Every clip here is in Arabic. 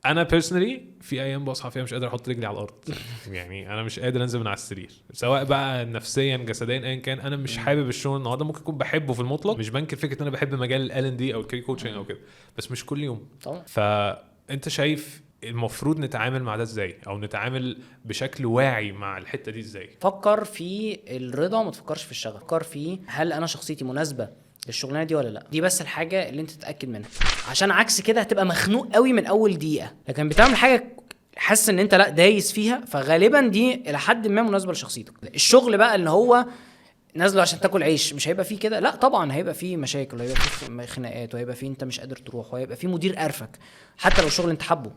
انا بيرسونالي في ايام بصحى فيها مش قادر احط رجلي على الارض. يعني انا مش قادر انزل من على السرير، سواء بقى نفسيا جسديا ايا كان. انا مش حابب الشغل النهارده. ممكن اكون بحبه في المطلق، مش بنكر فكره ان انا بحب مجال ال&دي او الكارير كوتشنج او كده، بس مش كل يوم طبعا. فانت شايف المفروض نتعامل مع ده ازاي، او نتعامل بشكل واعي مع الحته دي ازاي؟ فكر في الرضا وما تفكرش في الشغف. فكر في هل انا شخصيتي مناسبه للشغلانه دي ولا لا. دي بس الحاجه اللي انت تتاكد منها، عشان عكس كده هتبقى مخنوق قوي من اول دقيقه. لكن بتعمل حاجه حاسس ان انت لا دايس فيها، فغالبا دي الى حد ما مناسبه لشخصيتك. الشغل بقى اللي هو نازله عشان تاكل عيش مش هيبقى فيه كده. لا طبعا هيبقى فيه مشاكل، وهيبقى فيه خناقات، وهيبقى فيه انت مش قادر تروح، وهيبقى فيه مدير قرفك حتى لو الشغل انت حابه،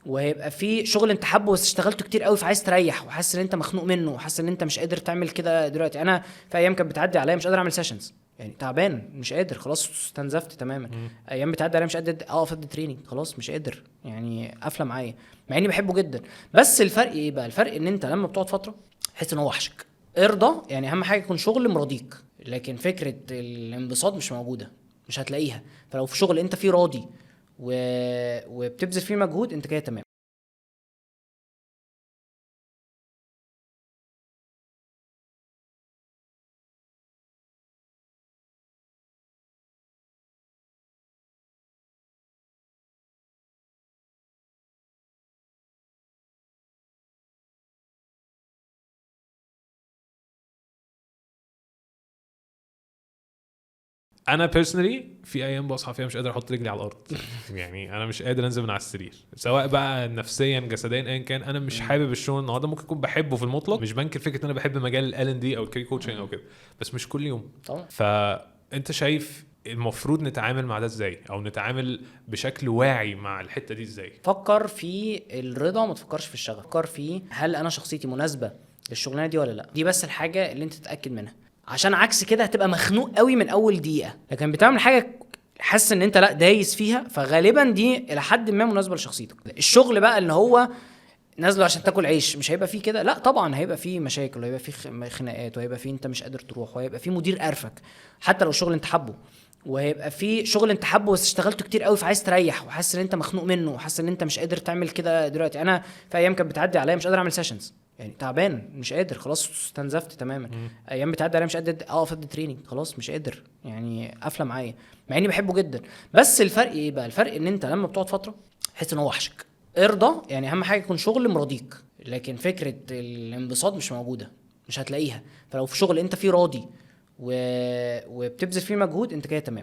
وهيبقى فيه شغل انت حابه بس اشتغلته كتير قوي فعايز تريح، وحاسس ان انت مخنوق منه، وحاسس ان انت مش قادر تعمل كده دلوقتي. انا في ايام كانت بتعدي عليا مش قادر اعمل سيشنز، يعني تعبان مش قادر، خلاص استنزفت تماما. ايام بتعدي عليا مش قادر اقف ادي تريننج، خلاص مش قادر، يعني قافله معايا مع اني بحبه جدا. بس الفرق ايه بقى؟ الفرق ان انت لما بتقعد فتره تحس ان هو وحشك. ارضى، يعني اهم حاجه يكون شغل مرضيك، لكن فكره الانبساط مش موجوده، مش هتلاقيها. فلو في شغل انت فيه راضي وبتبذل فيه مجهود، انت كده تمام. انا بيرسونالي في ايام بصحى فيها مش قادر احط رجلي على الارض. يعني انا مش قادر انزل من على السرير، سواء بقى نفسيا جسديا ايا كان. انا مش حابب الشغل النهارده. ممكن اكون بحبه في المطلق، مش بنكر فكره ان انا بحب مجال ال&دي او الكارير كوتشنج او كده، بس مش كل يوم طبعا. فانت شايف المفروض نتعامل مع ده ازاي، او نتعامل بشكل واعي مع الحته دي ازاي؟ فكر في الرضا وما تفكرش في الشغف. فكر في هل انا شخصيتي مناسبه للشغلانه دي ولا لا. دي بس الحاجه اللي انت تتاكد منها، عشان عكس كده هتبقى مخنوق قوي من اول دقيقه. لكن بتعمل حاجه حاسس ان انت لا دايس فيها، فغالبا دي الى حد ما مناسبه لشخصيتك. الشغل بقى اللي هو نازله عشان تاكل عيش مش هيبقى فيه كده. لا طبعا هيبقى فيه مشاكل، وهيبقى فيه خناقات، وهيبقى فيه انت مش قادر تروح، وهيبقى فيه مدير قرفك حتى لو الشغل انت حابه، وهيبقى فيه شغل انت حابه بس اشتغلته كتير قوي فعايز تريح، وحاسس ان انت مخنوق منه، وحاسس ان انت مش قادر تعمل كده دلوقتي. انا في ايام كانت بتعدي عليا مش قادر اعمل سيشنز، يعني تعبان مش قادر، خلاص استنزفت تماما. ايام بتعدي عليا مش قادر اقف ادي تريننج، خلاص مش قادر، يعني قافله معايا مع اني بحبه جدا. بس الفرق ايه بقى؟ الفرق ان انت لما بتقعد فتره تحس ان هو وحشك. ارضى، يعني اهم حاجه يكون شغل مرضيك، لكن فكره الانبساط مش موجوده، مش هتلاقيها. فلو في شغل انت فيه راضي وبتبذل فيه مجهود، انت كده تمام.